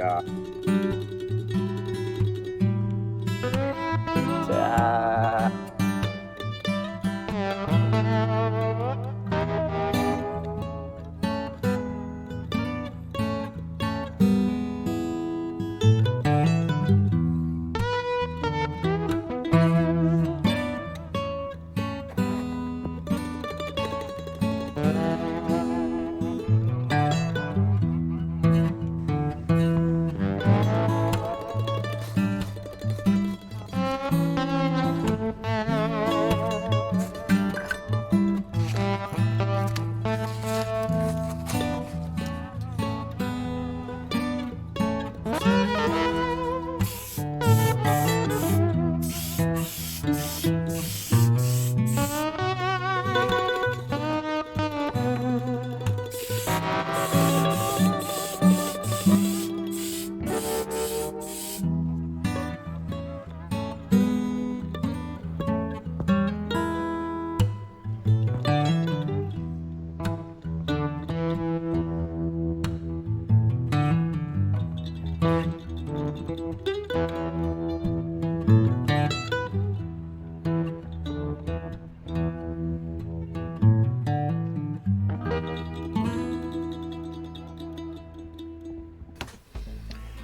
Yeah. Ah.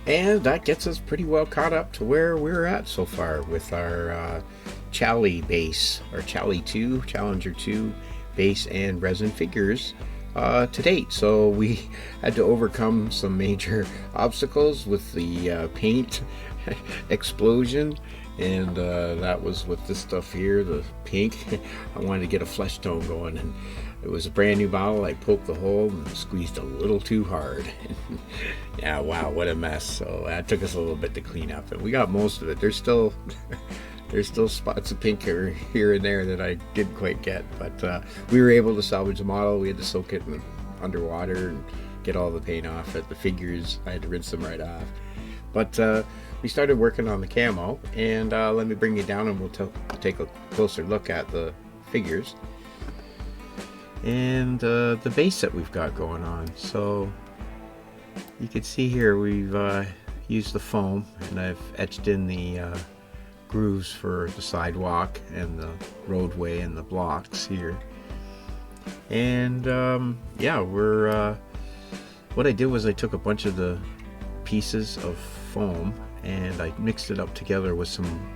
And that gets us pretty well caught up to where we're at so far with our Chally base, our Chally 2, Challenger 2 base and resin figures to date. So we had to overcome some major obstacles with the paint explosion, and that was with this stuff here, the pink. I wanted to get a flesh tone going, and it was a brand new bottle. I poked the hole and squeezed a little too hard. Yeah, wow, what a mess. So that took us a little bit to clean up, and we got most of it. There's still spots of pink here and there that I didn't quite get, but we were able to salvage the model. We had to soak it in underwater and get all the paint off it. The figures, I had to rinse them right off. But we started working on the camo, and let me bring you down and we'll take a closer look at the figures and the base that we've got going on. So you can see here we've used the foam, and I've etched in the grooves for the sidewalk and the roadway and the blocks here. And yeah, what I did was I took a bunch of the pieces of foam and I mixed it up together with some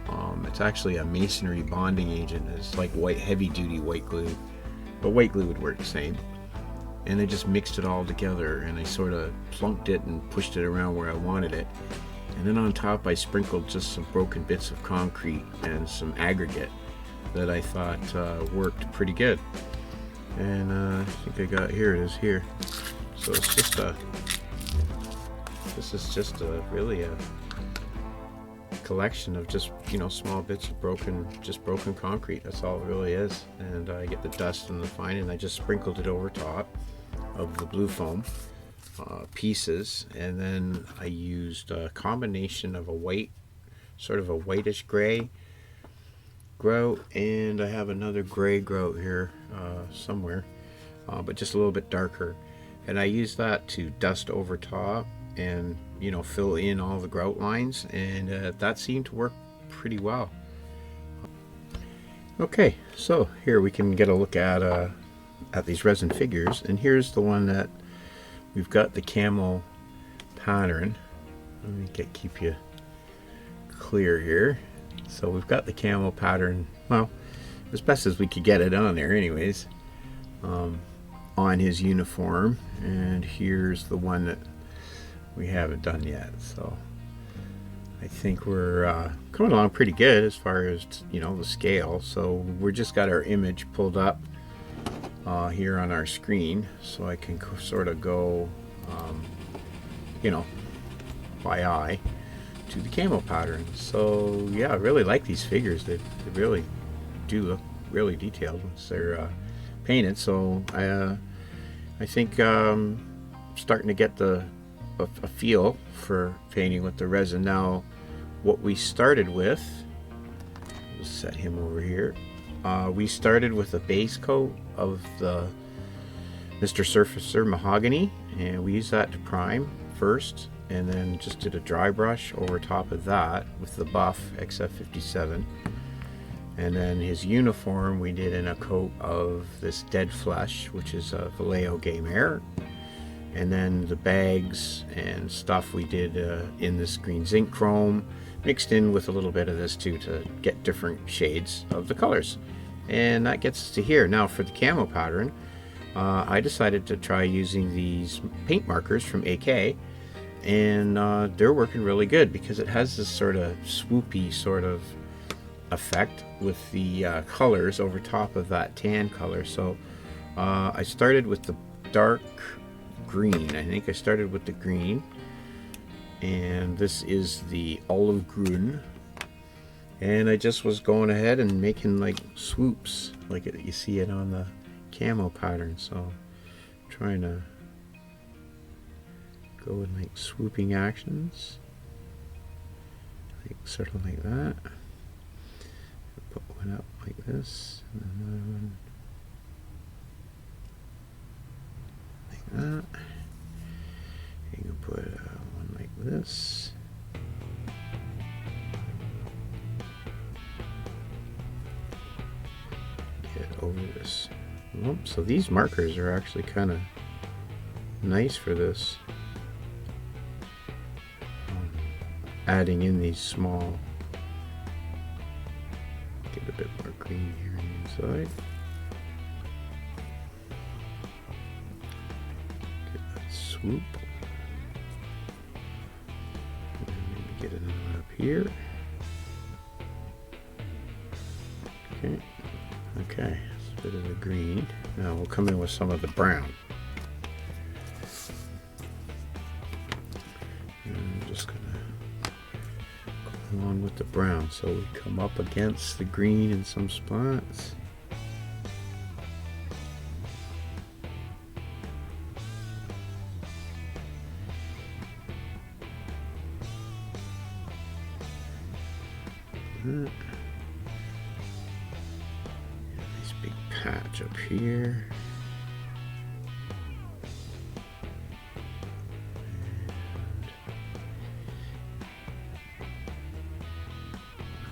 it's actually a masonry bonding agent. It's like heavy duty white glue, but white glue would work the same. And I just mixed it all together, and I sort of plunked it and pushed it around where I wanted it. And then on top I sprinkled just some broken bits of concrete and some aggregate that I thought worked pretty good. And I think I got, here it is here. So it's just this is just really a collection of just, you know, small bits of broken concrete. That's all it really is. And I get the dust and the fine, and I just sprinkled it over top of the blue foam pieces. And then I used a combination of a white, sort of a whitish gray grout, and I have another gray grout here somewhere, but just a little bit darker. And I used that to dust over top and, you know, fill in all the grout lines, and that seemed to work pretty well. Okay, so here we can get a look at these resin figures, and here's the one that we've got the camo pattern. Let me keep you clear here. So we've got the camo pattern, well, as best as we could get it on there anyways, on his uniform. And here's the one that we haven't done yet. So I think we're coming along pretty good as far as, you know, the scale. So we're just got our image pulled up here on our screen, so I can sort of go, you know, by eye to the camo pattern. So yeah, I really like these figures. They really do look really detailed once they're painted. So I think starting to get a feel for painting with the resin. Now, what we started with, we'll set him over here. We started with a base coat of the Mr. Surfacer Mahogany, and we use that to prime first. and then just did a dry brush over top of that with the buff XF57. And then his uniform we did in a coat of this dead flesh, which is a Vallejo Gay Mare. And then the bags and stuff we did in this green zinc chrome, mixed in with a little bit of this too to get different shades of the colors. And that gets us to here. Now for the camo pattern, I decided to try using these paint markers from AK, and they're working really good because it has this sort of swoopy sort of effect with the colors over top of that tan color. So I started with the dark green. I think I started with the green, and this is the olive green, and I just was going ahead and making like swoops like you see it on the camo pattern. So I'm trying to go with like swooping actions, like sort of like that. Put one up like this, and another one like that. You can put one like this. Get over this lump. So these markers are actually kind of nice for this. Adding in these small. Get a bit more green here on the inside. Get that swoop. And then maybe get another one up here. Okay. Okay. It's a bit of the green. Now we'll come in with some of the brown. And I'm just gonna go along with the brown, so we come up against the green in some spots. Nice big patch up here.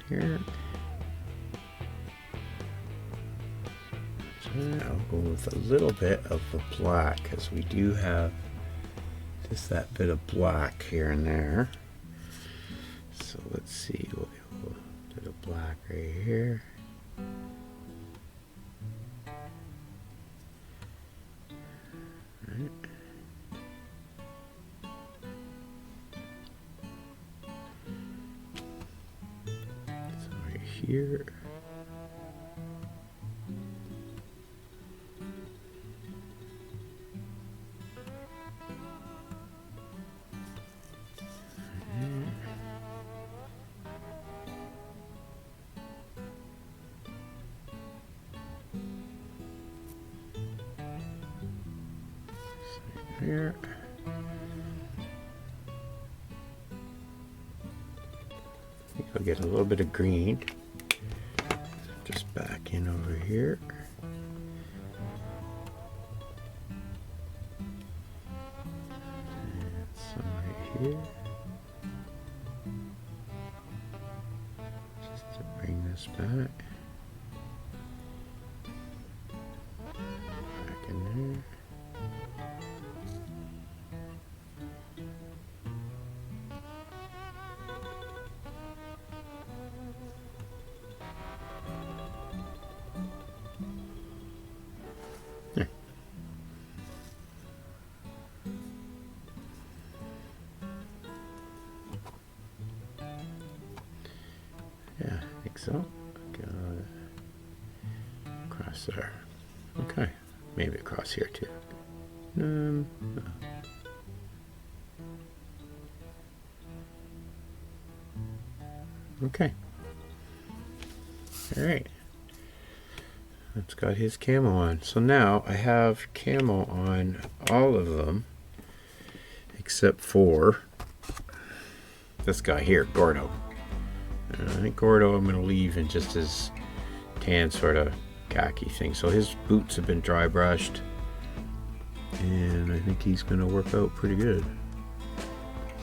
Here. So I'll go with a little bit of the black, because we do have just that bit of black here and there. So let's see, we'll do a bit of black right here. Right. Here. Here. I think I'll get a little bit of green. Just back in over here. And some right here. Just to bring this back. Back in there. Yeah, I think so. Got it across there. Okay, maybe across here too. No. Okay. All right. It's got his camo on. So now I have camo on all of them except for this guy here, Gordo. I think Gordo I'm going to leave in just his tan sort of khaki thing. So his boots have been dry brushed, and I think he's going to work out pretty good.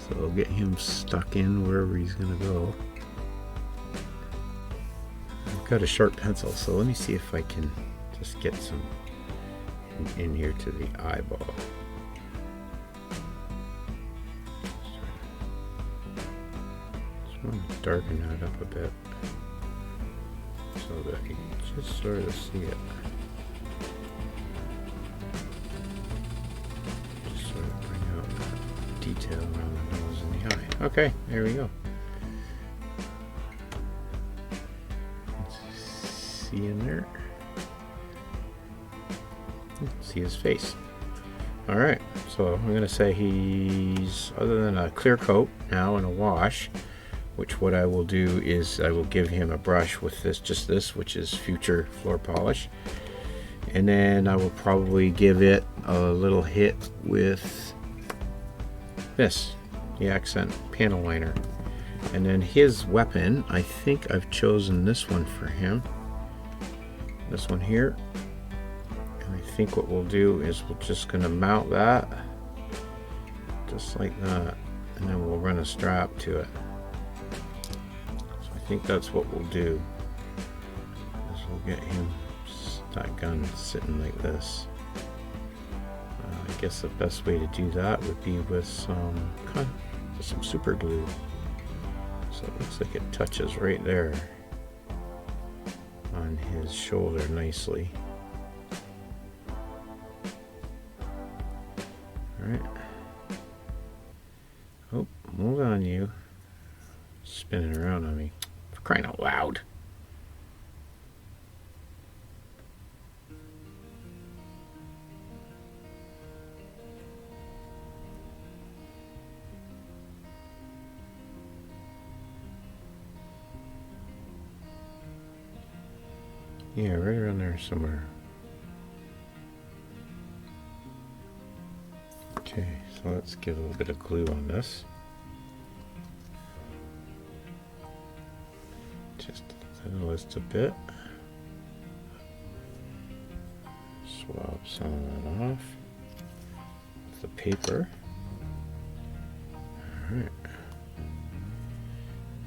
So So I'll get him stuck in wherever he's gonna go. I've got a sharp pencil, so let me see if I can just get some in here to the eyeball. Just want to darken that up a bit so that you can just sort of see it. Just sort of bring out that detail around the nose and the eye. Okay, there we go. See in there. See his face. Alright, so I'm going to say he's, other than a clear coat now and a wash, which what I will do is I will give him a brush with this, just this, which is Future Floor Polish. And then I will probably give it a little hit with this, the Accent Panel Liner. And then his weapon, I think I've chosen this one for him. This one here. And I think what we'll do is we're just going to mount that just like that, and then we'll run a strap to it. So I think that's what we'll do, is we'll get him that gun sitting like this. I guess the best way to do that would be with some super glue. So it looks like it touches right there on his shoulder nicely. Alright. Oh, hold on, you. Spinning around on me. For crying out loud. Yeah, right around there somewhere. Okay, so let's get a little bit of glue on this. Just just a bit. Swab some of that off with the paper. Alright.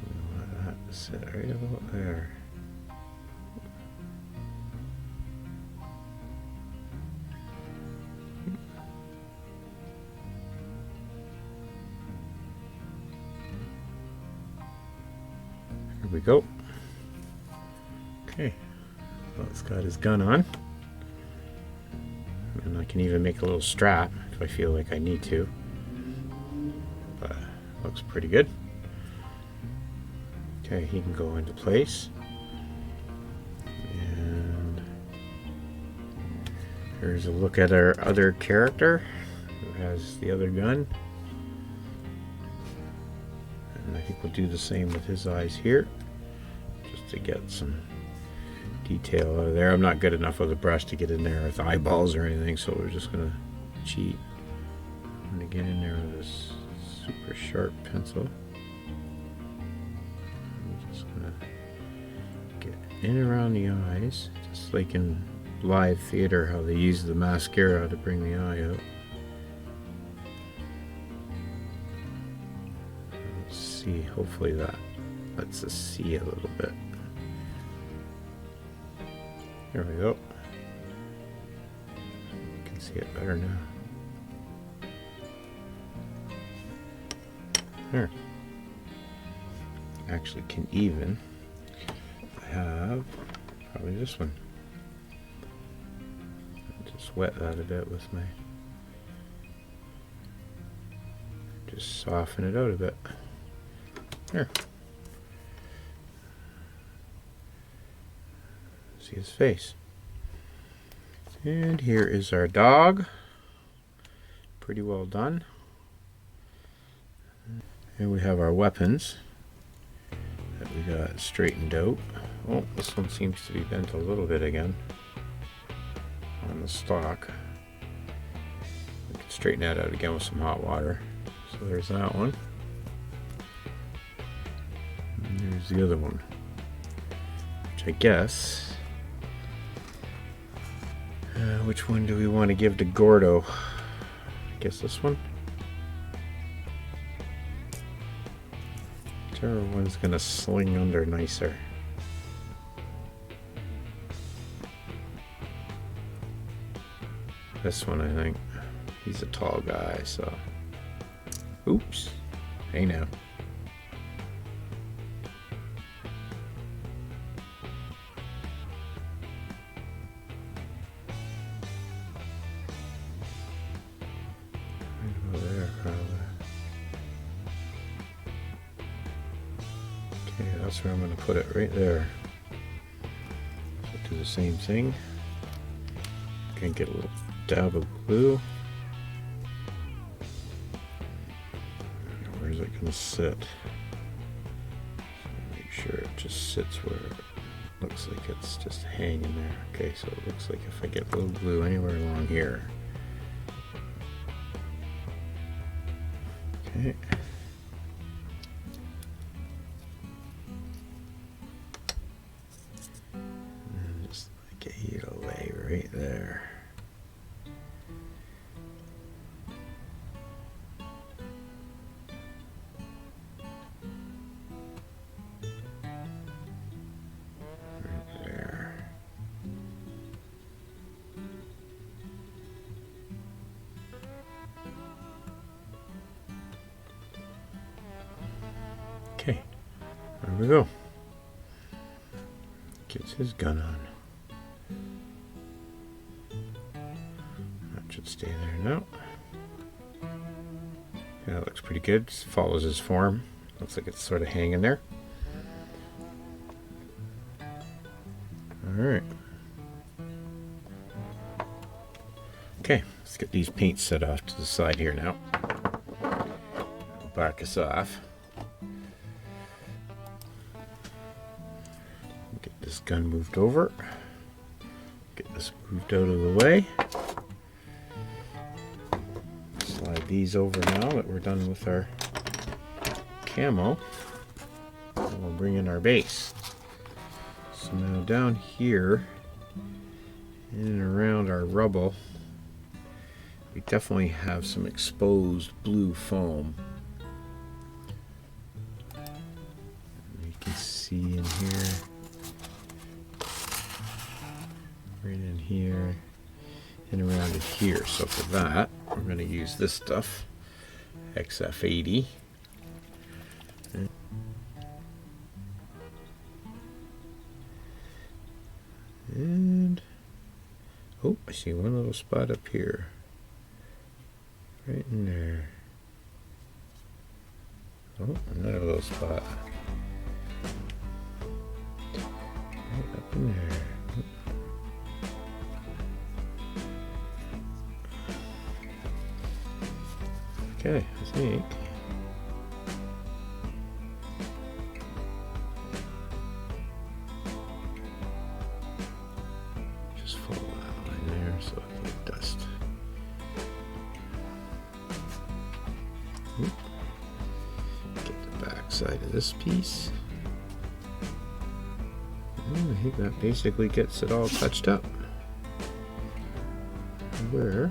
We want that to sit right about there. Here we go. Okay, well, it's got his gun on, and I can even make a little strap if I feel like I need to, but looks pretty good. Okay, he can go into place, and here's a look at our other character who has the other gun. And I think we'll do the same with his eyes here, just to get some detail out of there. I'm not good enough with a brush to get in there with eyeballs or anything, so we're just going to cheat. I'm going to get in there with this super sharp pencil. I'm just going to get in around the eyes, just like in live theater how they use the mascara to bring the eye out. See, hopefully that lets us see a little bit. There we go. You can see it better now. There. Actually can even. I have probably this one. I'll just wet that a bit with my. Just soften it out a bit. There. See his face. And here is our dog. Pretty well done. And we have our weapons that we got straightened out. Oh, this one seems to be bent a little bit again on the stock. We can straighten that out again with some hot water. So there's that one. And there's the other one, which I guess, which one do we want to give to Gordo? I guess this one. Whichever one's gonna sling under nicer. This one, I think. He's a tall guy, so. Oops. Hey now. Right over there, probably. Okay, that's where I'm going to put it, right there. So do the same thing. Can get a little dab of glue. Where's it going to sit? So make sure it just sits where it looks like it's just hanging there. Okay, so it looks like if I get a little glue anywhere along here. Okay. And just get you to lay right there. Okay, there we go. Gets his gun on. That should stay there now. Yeah, that looks pretty good. Follows his form. Looks like it's sort of hanging there. Alright. Okay, let's get these paints set off to the side here now. Back us off. Get this gun moved over. Get this moved out of the way. Slide these over now that we're done with our camo. And we'll bring in our base. So now down here, in and around our rubble, we definitely have some exposed blue foam. You can see in here, right in here, and around in here. So for that, we're going to use this stuff, XF80. And, oh, I see one little spot up here. Right in there. Oh, another little spot. Right up in there. Okay, I think. Just follow that line there so I can dust. Get the back side of this piece. I think that basically gets it all touched up. Where?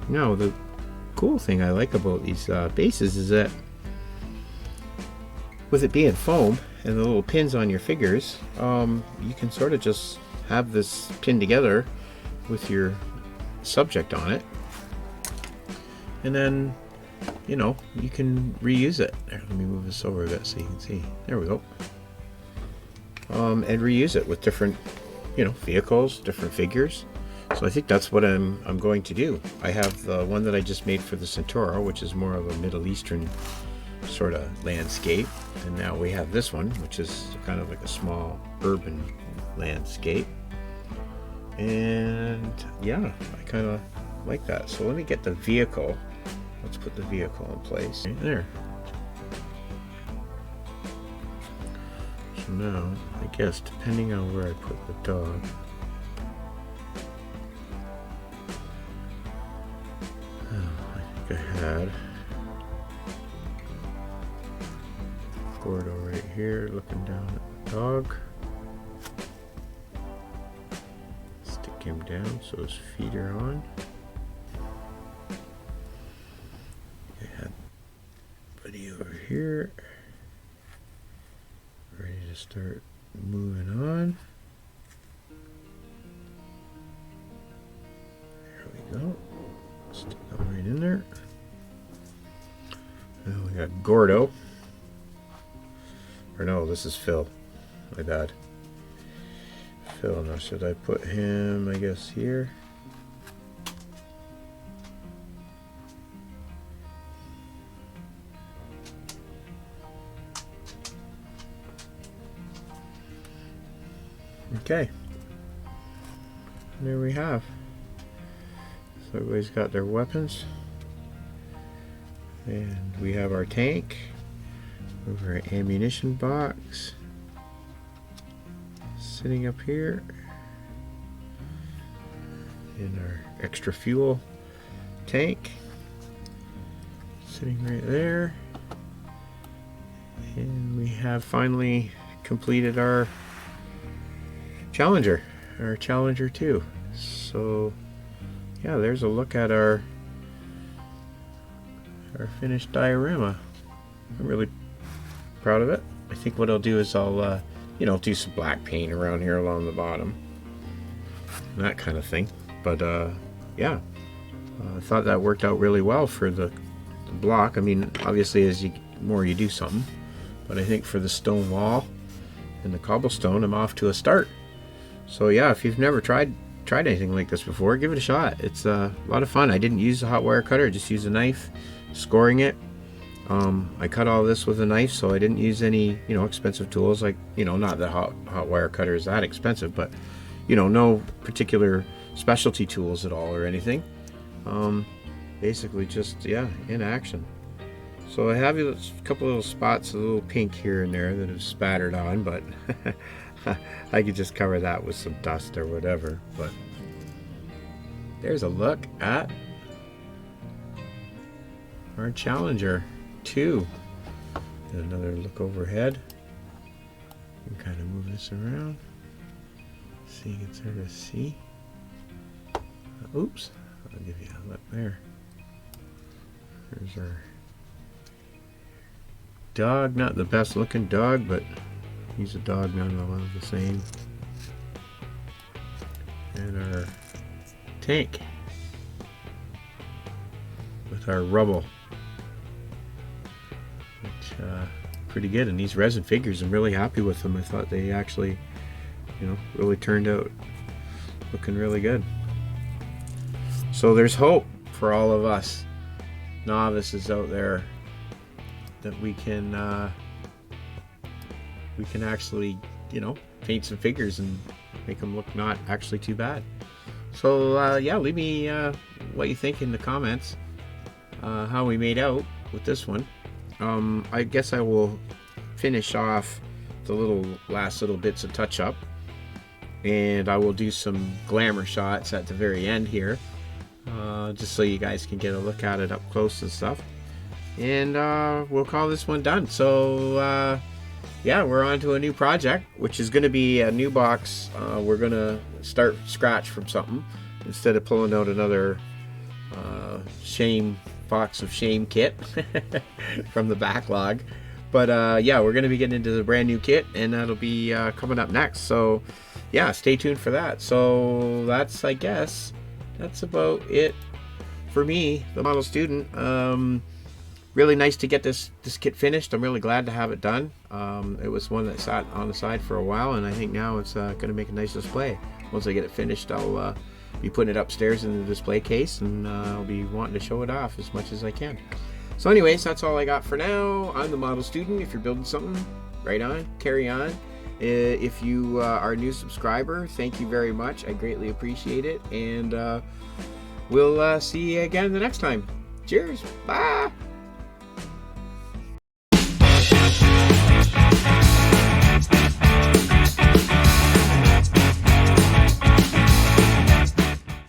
Now the cool thing I like about these bases is that with it being foam and the little pins on your figures, you can sort of just have this pinned together with your subject on it, and then you know you can reuse it. There, let me move this over a bit so you can see. There we go. And reuse it with different, you know, vehicles, different figures. So I think that's what I'm going to do. I have the one that I just made for the Centauro, which is more of a Middle Eastern sort of landscape. And now we have this one, which is kind of like a small urban landscape. And yeah, I kind of like that. So let me get the vehicle. Let's put the vehicle in place. Right there. So now, I guess, depending on where I put the dog, I had Gordo right here looking down at the dog. Stick him down so his feet are on. I had Buddy be over here. Ready to start moving on. There we go. Stick that right in there. Now we got Gordo. Or no, this is Phil. My bad. Phil, now should I put him, I guess, here? Okay. And there we have. So everybody's got their weapons. And we have our tank. Over our ammunition box. Sitting up here. And our extra fuel tank. Sitting right there. And we have finally completed our Challenger, our Challenger 2. So yeah, there's a look at our finished diorama. I'm really proud of it. I think what I'll do is I'll you know, do some black paint around here along the bottom, that kind of thing. But yeah, I thought that worked out really well for the block. I mean, obviously as more you do something, but I think for the stone wall and the cobblestone, I'm off to a start. So yeah, if you've never tried anything like this before, give it a shot. It's a lot of fun. I didn't use a hot wire cutter, I just used a knife, scoring it. I cut all this with a knife, so I didn't use any, you know, expensive tools. Like, you know, not that hot wire cutter is that expensive, but you know, no particular specialty tools at all or anything. Basically just, yeah, in action. So I have a couple little spots, a little pink here and there that have spattered on, but I could just cover that with some dust or whatever. But there's a look at our Challenger 2. And another look overhead. You can kind of move this around so you can sort of see. Oops, I'll give you a look there. There's our dog, not the best looking dog, but he's a dog nonetheless, the same. And our tank with our rubble, which pretty good. And these resin figures, I'm really happy with them. I thought they actually, you know, really turned out looking really good. So there's hope for all of us novices out there that we can actually, you know, paint some figures and make them look not actually too bad. So yeah, leave me what you think in the comments, how we made out with this one. I guess I will finish off the last little bits of touch up, and I will do some glamour shots at the very end here, just so you guys can get a look at it up close and stuff. And we'll call this one done. So yeah, we're on to a new project, which is going to be a new box. We're going to start scratch from something instead of pulling out another box of shame kit from the backlog. But yeah, we're going to be getting into the brand new kit, and that'll be coming up next. So yeah, stay tuned for that. So that's, I guess, that's about it for me, the model student. Really nice to get this kit finished. I'm really glad to have it done. It was one that sat on the side for a while, and I think now it's going to make a nice display. Once I get it finished, I'll be putting it upstairs in the display case, and I'll be wanting to show it off as much as I can. So anyways, that's all I got for now. I'm the model student. If you're building something, right on, carry on. If you are a new subscriber, thank you very much. I greatly appreciate it, and we'll see you again the next time. Cheers. Bye.